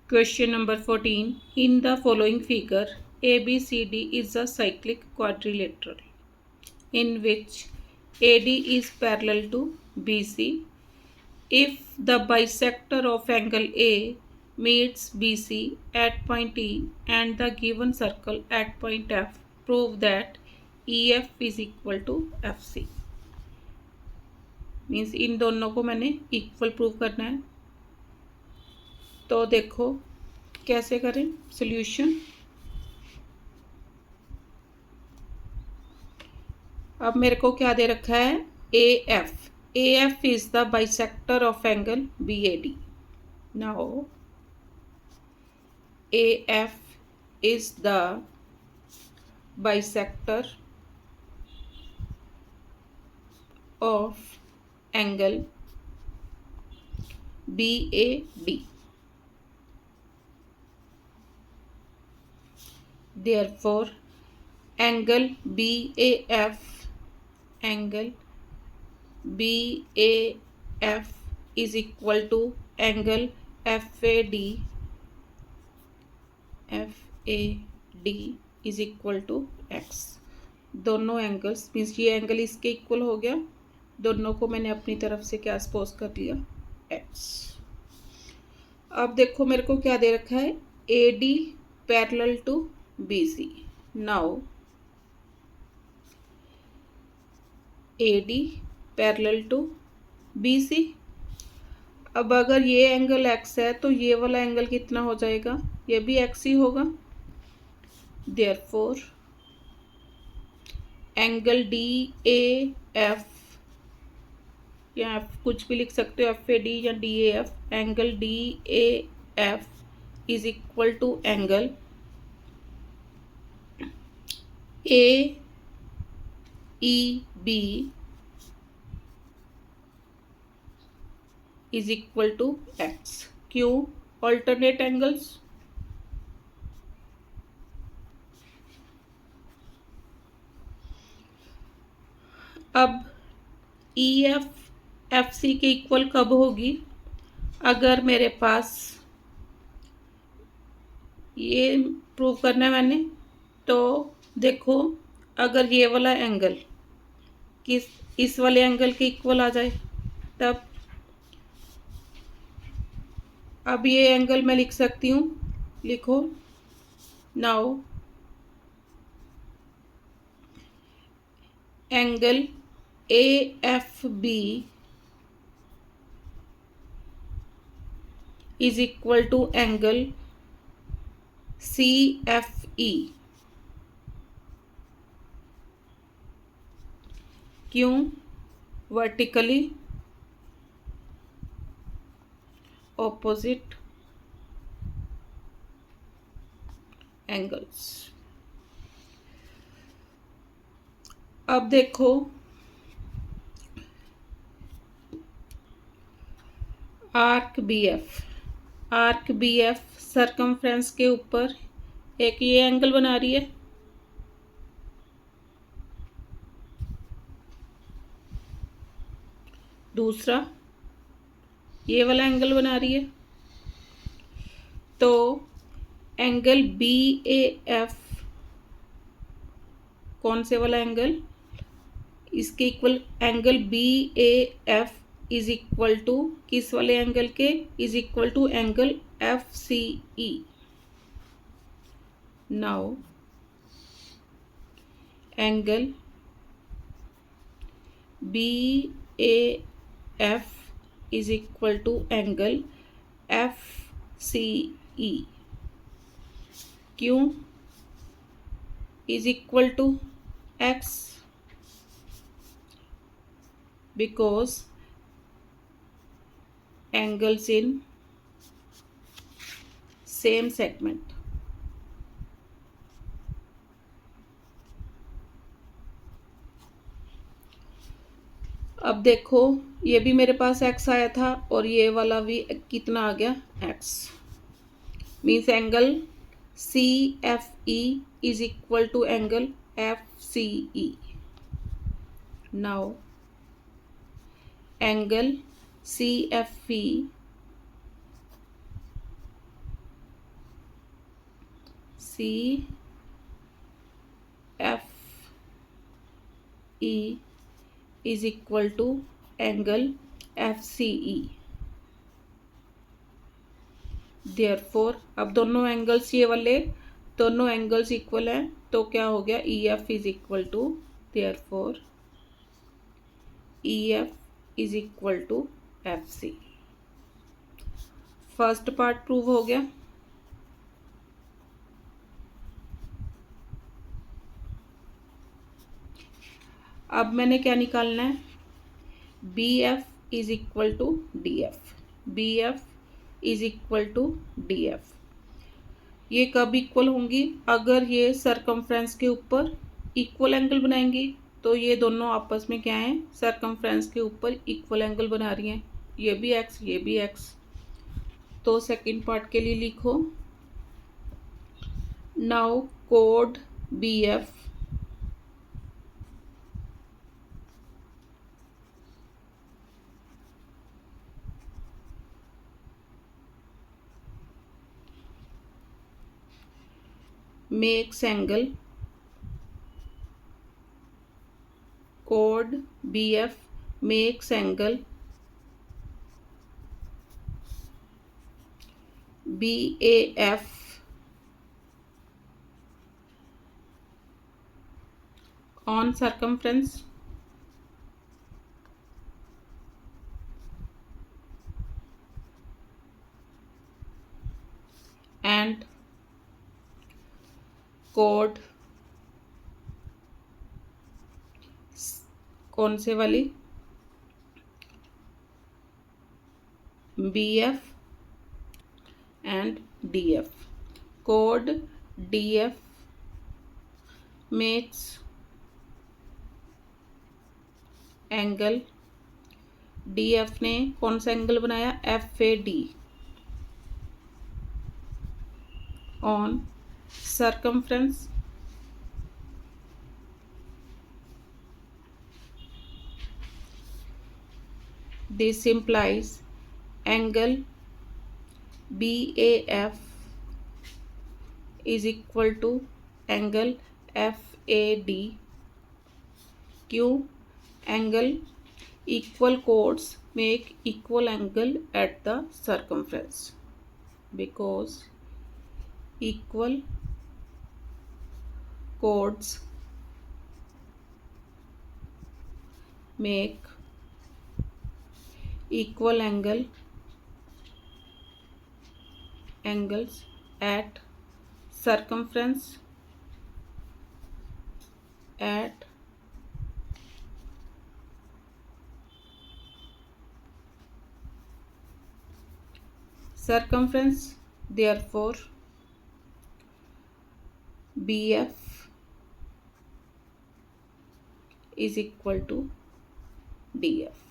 Question number 14. In the following figure, ABCD is a cyclic quadrilateral in which AD is parallel to BC. If the bisector of angle A meets BC at point E and the given circle at point F, prove that EF is equal to FC. Means in दोनों को मैंने equal prove करना है। तो देखो कैसे करें solution. अब मेरे को क्या दे रखा है, AF is the bisector of angle BAD। Now AF is the bisector of angle BAD। Therefore, angle BAF is equal to angle FAD is equal to X। दोनों एंगल्स मीन्स ये एंगल इसके equal हो गया, दोनों को मैंने अपनी तरफ से क्या सपोज कर लिया, X। अब देखो मेरे को क्या दे रखा है, AD parallel to BC। Now AD parallel to BC। अब अगर ये एंगल X है तो ये वाला एंगल कितना हो जाएगा, ये भी X ही होगा। देयरफॉर एंगल DAF या कुछ भी लिख सकते हो, FAD या DAF, angle DAF is equal to angle AEB is equal to X। क्यों, ऑल्टरनेट एंगल्स। अब EF FC के इक्वल कब होगी, अगर मेरे पास ये प्रूव करना है मैंने। तो देखो अगर ये वाला एंगल इस वाले एंगल के इक्वल आ जाए तब। अब ये एंगल मैं लिख सकती हूँ, लिखो। Now angle AFB is equal to angle CFE। क्यों, वर्टिकली ऑपोजिट एंगल्स। अब देखो आर्क BF सरकमफ्रेंस के ऊपर एक ये एंगल बना रही है, दूसरा ये वाला एंगल बना रही है। तो एंगल BAF कौन से वाला एंगल, इसके equal angle BAF is equal to किस वाले एंगल के, is equal to angle FCE। Now angle BAF is equal to angle FCE। क्यों, is equal to X, because angles in same segment। अब देखो ये भी मेरे पास X आया था और ये वाला भी कितना आ गया, X। Means angle CFE is equal to angle FCE। Now angle CFE CFE is equal to angle FCE। Therefore अब दोनों एंगल्स ये वाले दोनों एंगल्स इक्वल हैं, तो क्या हो गया, EF is equal to, therefore EF is equal to FC। First part prove हो गया। अब मैंने क्या निकालना है, BF is equal to DF। BF is equal to DF। ये कब इक्वल होंगी, अगर ये सरकमफ्रेंस के ऊपर इक्वल एंगल बनाएंगी, तो ये दोनों आपस में क्या है, सरकमफ्रेंस के ऊपर इक्वल एंगल बना रही हैं, ये भी x ये भी x। तो सेकंड पार्ट के लिए लिखो, now code BF makes angle, chord BF makes angle BAF on circumference and chord कौन से वाली, BF and DF। chord DF makes angle, DF ने कौन सा एंगल बनाया, FAD on circumference this implies angle BAF is equal to angle FAD। क्यों, angle equal chords make equal angle at the circumference, because equal chords make equal angles at circumference therefore BF is equal to DF।